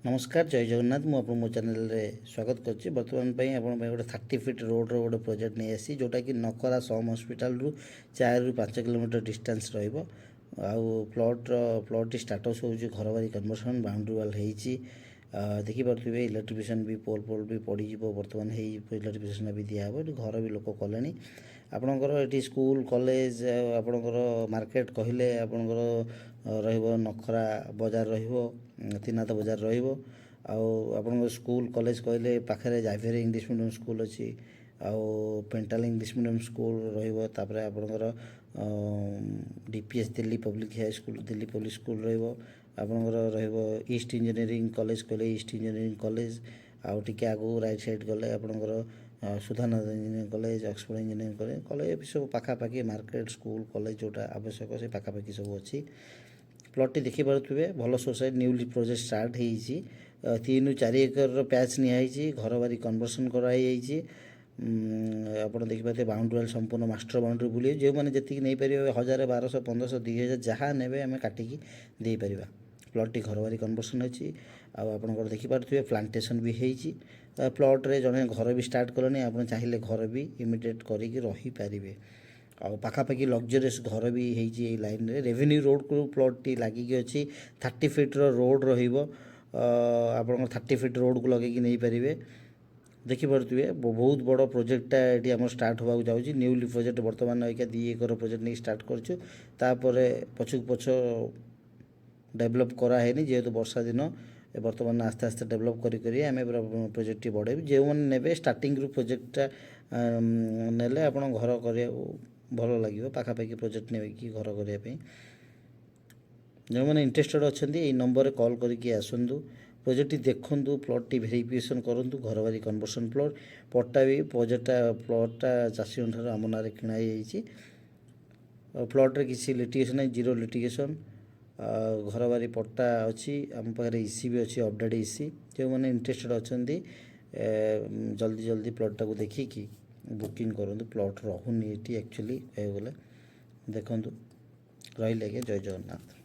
नमस्कार जय जगन्नाथ मु आप चैनल रे स्वागत करछि। वर्तमान पई आपण पई गोटे 30 फीट रोड रो गोटे प्रोजेक्ट नै आसी जोटा कि नकरा सम हॉस्पिटल रु 4 रु 5 किलोमीटर डिस्टेंस रहइबो। आउ प्लॉट स्टेटस होउछि घरबारी कन्वर्सन बाउंड्री वाल हेइछि। देखि परथिबे इलेक्ट्रिफिकेशन भी पोल भी पड़ी जिवो। वर्तमान हेइ इलेक्ट्रिफिकेशन भी दिया हबो। घर भी लोक कलेनी। आपणकर एटी स्कूल कॉलेज आपणकर मार्केट कहले आपणकर रहिबो नखरा बाजार रहिबो तीनाथ बाजार रहिबो। आउ स्कूल कॉलेज कहले पाखरे जाइफेर इंग्लिश मीडियम स्कूल अच्छी आउ पेंटाल इंग्लिश मीडियम स्कूल रहिबो। तापरे आपणकर DPS Delhi public high school Delhi public school रहिबो। आपणकर रहिबो ईस्ट इंजीनियरिंग कॉलेज कहले ईस्ट इंजीनियरिंग कॉलेज आउ टिके आगु राइट साइड गले आपणकर Sudhanand engineering college Oxford engineering college सब पाखापाखि मार्केट स्कूल कॉलेज जोटा आवश्यक से पाखापाखि सब अच्छी। प्लॉट टी देखि पारुथिबे भल सोसाइटी न्यूली प्रोजेक्ट स्टार्ट हेइछि। 3 रु 4 एकर पैच नियाइछि। घर बारी कन्वर्सन कराई जाइछि। आपण देखि पाते बाउंड्री वाल संपूर्ण मास्टर बाउंड्री बुली जे माने जति नै परिबे 1000 1200 1500 2000 जहाँ नेबे हमें काटिकी दे परिबा। प्लॉट टी घर बारी कन्वर्सन अछि। आपणकर देखि पारुथिबे प्लांटेशन भी हेइछि। प्लॉट रे जने घर भी स्टार्ट करनी आपण चाहिले घर भी इमिडिएट करिकी रही पारिबे। आ पाखापाखि लग्जरियस घर भी हेइछि ए लाइन रे। रेवेन्यू रोड को प्लॉट टी लागिकी अछि। 30 फीट रो रोड रहिबो। आपण 30 फीट रोड को लगे कि नहीं पारिबे। देखि पारुथिबे बहुत बड़ प्रोजेक्टटा एटी हमर स्टार्ट होबाक जाउछि। न्यूली प्रोजेक्ट वर्तमान एका 2 एकर प्रोजेक्ट नै स्टार्ट करछु। तापरे पछुक पछ डेवलप करा हेनी जेहेतु वर्षा दिन वर्तमान आस्ते आस्ते डेवलप करी करी आमे प्रोजेक्ट टी बढ़ेबी। जे मन नेबे स्टार्टिंग रु प्रोजेक्टटा नेले आपण घर करे भल लागिबो। पाखापाखि प्रोजेक्ट नेबे कि घर करिया पई जो मैंने इंटरेस्टेड अच्छा ये नंबर रे कॉल करके आसतु। प्रोजेक्ट देखु प्लॉट टी वेरिफिकेशन करूँ। घर बारी कन्वर्सन प्लॉट पट्टा भी प्रोजेक्टा प्लॉटा चाषी आम ना किणाई। प्लॉट रे किसी लिटिगेशन जीरो लिटिगेशन। घर बारी पट्टा अच्छी आम पाखे इसी भी अच्छी अपडेट इसी जो मैंने इंटरेस्टेड अच्छा जल्दी जल्दी प्लॉट को देखिकी बुकिंग करूँ। प्लॉट रहूनी एक्चुअली कह गले देखूँ रही जय जगन्नाथ।